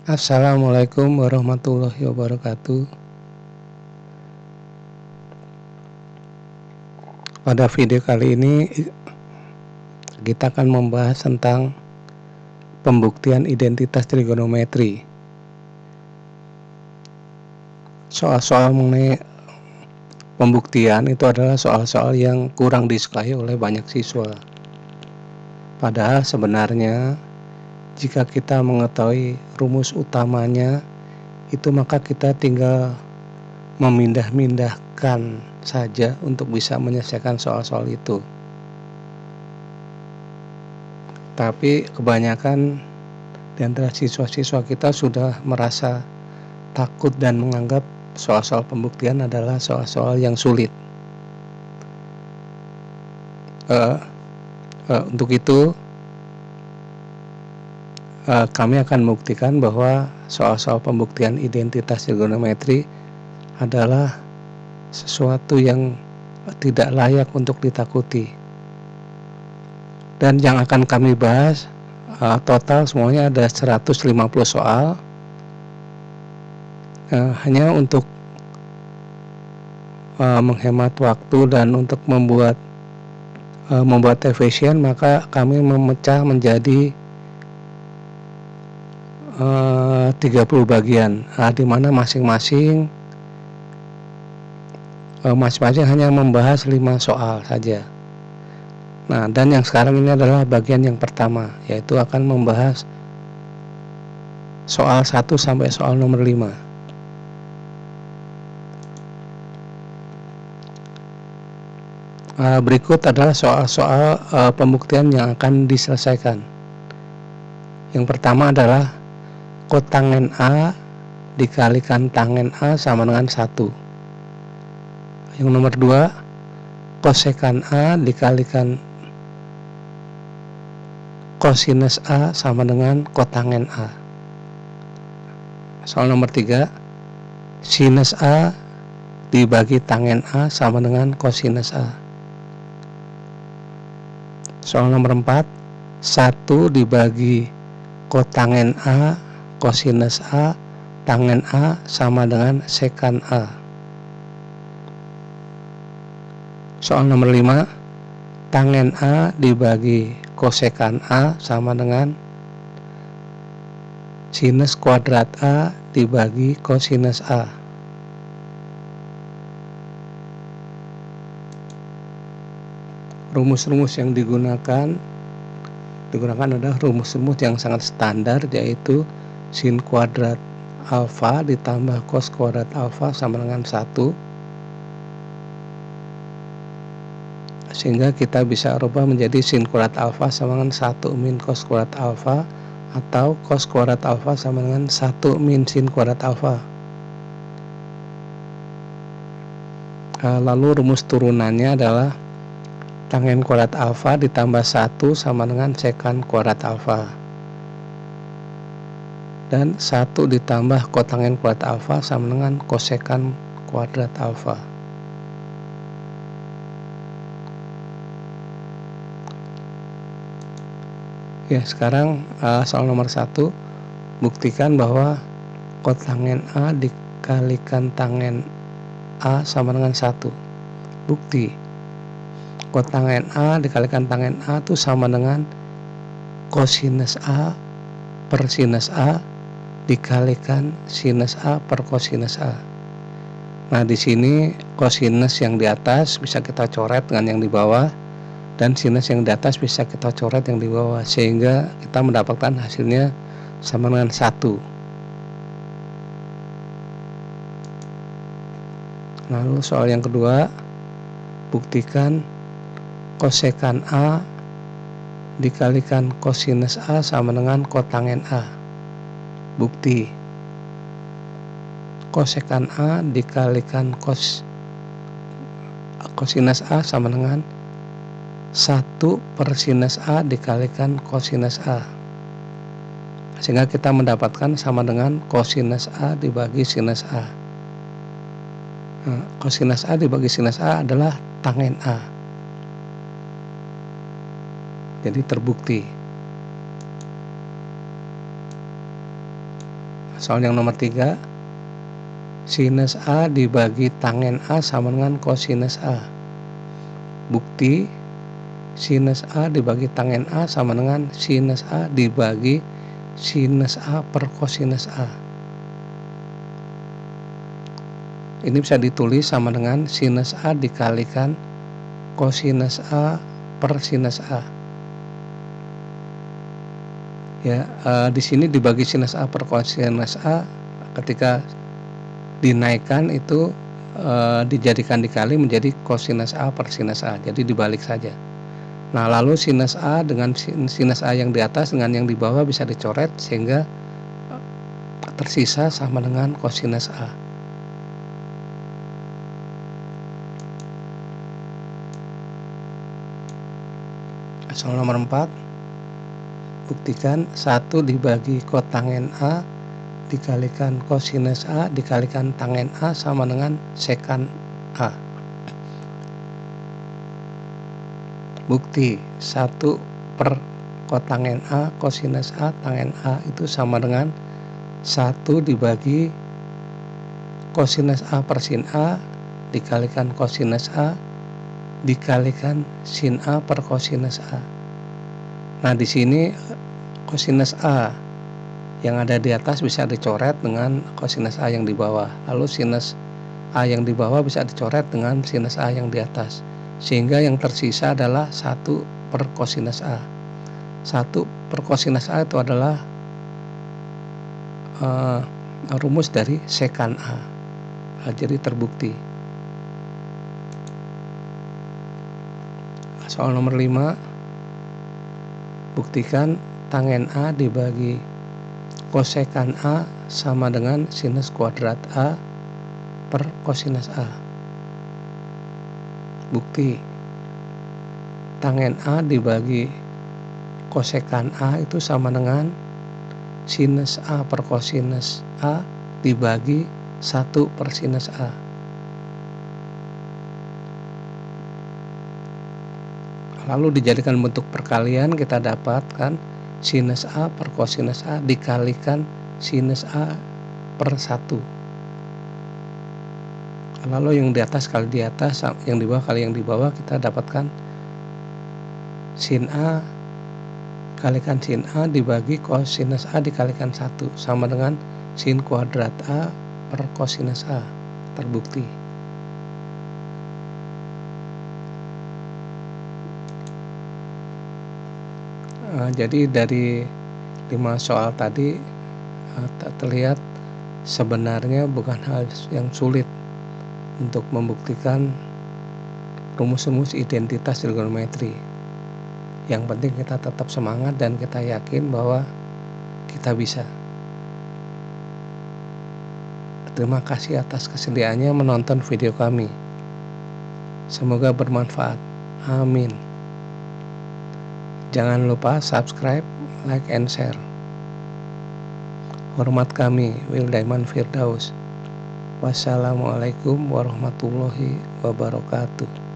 Assalamualaikum warahmatullahi wabarakatuh. Pada video kali ini kita akan membahas tentang pembuktian identitas trigonometri. Soal-soal mengenai pembuktian itu adalah soal-soal yang kurang disukai oleh banyak siswa. Padahal sebenarnya jika kita mengetahui rumus utamanya, itu maka kita tinggal memindah-mindahkan saja untuk bisa menyelesaikan soal-soal itu. Tapi kebanyakan di antara siswa-siswa kita sudah merasa takut dan menganggap soal-soal pembuktian adalah soal-soal yang sulit. Untuk itu kami akan membuktikan bahwa soal-soal pembuktian identitas trigonometri adalah sesuatu yang tidak layak untuk ditakuti. Dan yang akan kami bahas total semuanya ada 150 soal. Hanya untuk menghemat waktu dan untuk membuat efisien, maka kami memecah menjadi 30 bagian, di mana masing-masing hanya membahas 5 soal saja. Nah, dan yang sekarang ini adalah bagian yang pertama, yaitu akan membahas soal 1 sampai soal nomor 5. Berikut adalah soal-soal pembuktian yang akan diselesaikan. Yang pertama adalah kotangen A dikalikan tangen A sama dengan 1. Yang nomor 2, kosekan A dikalikan kosinus A sama dengan kotangen A. Soal nomor 3, sinus A dibagi tangen A sama dengan kosinus A. Soal nomor 4, 1 dibagi kotangen A kosinus A tangen A sama dengan sekan A. Soal nomor 5, tangen A dibagi kosekan A sama dengan sinus kuadrat A dibagi kosinus A. Rumus-rumus yang digunakan adalah rumus-rumus yang sangat standar, yaitu sin kuadrat alfa ditambah cos kuadrat alfa sama dengan 1, sehingga kita bisa rubah menjadi sin kuadrat alfa sama dengan 1 min cos kuadrat alfa, atau cos kuadrat alfa sama dengan 1 min sin kuadrat alfa. Lalu rumus turunannya adalah tangen kuadrat alfa ditambah 1 sama dengan sekan kuadrat alfa, dan 1 ditambah kotangen kuadrat alfa sama dengan kosekan kuadrat alfa. Ya, sekarang soal nomor 1, buktikan bahwa kotangen A dikalikan tangen A sama dengan 1. Bukti, kotangen A dikalikan tangen A itu sama dengan kosinus A per sinus A dikalikan sinus A per kosinus A. Nah, di sini kosinus yang di atas bisa kita coret dengan yang di bawah, dan sinus yang di atas bisa kita coret yang di bawah, sehingga kita mendapatkan hasilnya sama dengan 1. Lalu soal yang kedua, buktikan kosekan A dikalikan kosinus A sama dengan kotangen A. Bukti, kosekan A dikalikan kosinus A sama dengan 1 per sinus A dikalikan kosinus A, sehingga kita mendapatkan sama dengan kosinus A dibagi sinus A. Kosinus A dibagi sinus A adalah tangen A. Jadi terbukti. Soal yang nomor 3, sinus A dibagi tangen A sama dengan kosinus A. Bukti sinus A dibagi tangen A sama dengan sinus A dibagi sinus A per kosinus A. Ini bisa ditulis sama dengan sinus A dikalikan kosinus A per sinus A. Ya, di sini dibagi sinus A per kosinus A, ketika dinaikkan itu dijadikan dikali menjadi kosinus A per sinus A, jadi dibalik saja. Nah, lalu sinus A dengan sinus A yang di atas dengan yang di bawah bisa dicoret sehingga tersisa sama dengan kosinus A. Soal nomor 4, buktikan 1 dibagi kotangen A dikalikan kosinus A dikalikan tangen A sama dengan sekan A. Bukti 1 per kotangen A kosinus A tangen A itu sama dengan 1 dibagi kosinus A per sin A dikalikan kosinus A dikalikan sin A per kosinus A. Nah, di sini kosinus A yang ada di atas bisa dicoret dengan kosinus A yang di bawah. Lalu sinus A yang di bawah bisa dicoret dengan sinus A yang di atas. Sehingga yang tersisa adalah 1 per kosinus A. 1 per kosinus A itu adalah rumus dari sekan A. Jadi terbukti. Soal nomor 5, buktikan tangen A dibagi kosekan A sama dengan sinus kuadrat A per kosinus A. Bukti tangen A dibagi kosekan A itu sama dengan sinus A per kosinus A dibagi 1 per sinus A. Lalu dijadikan bentuk perkalian, kita dapatkan sinus A per kosinus A dikalikan sinus A per 1. Lalu yang di atas kali di atas, yang di bawah kali yang di bawah, kita dapatkan sin A kalikan sin A dibagi kosinus A dikalikan 1 sama dengan sin kuadrat A per kosinus A. Terbukti. Jadi dari 5 soal tadi terlihat sebenarnya bukan hal yang sulit untuk membuktikan rumus-rumus identitas trigonometri. Yang penting kita tetap semangat dan kita yakin bahwa kita bisa. Terima kasih atas kesediaannya menonton video kami. Semoga bermanfaat. Amin. Jangan lupa subscribe, like, and share. Hormat kami, Wildaman Firdaus. Wassalamualaikum warahmatullahi wabarakatuh.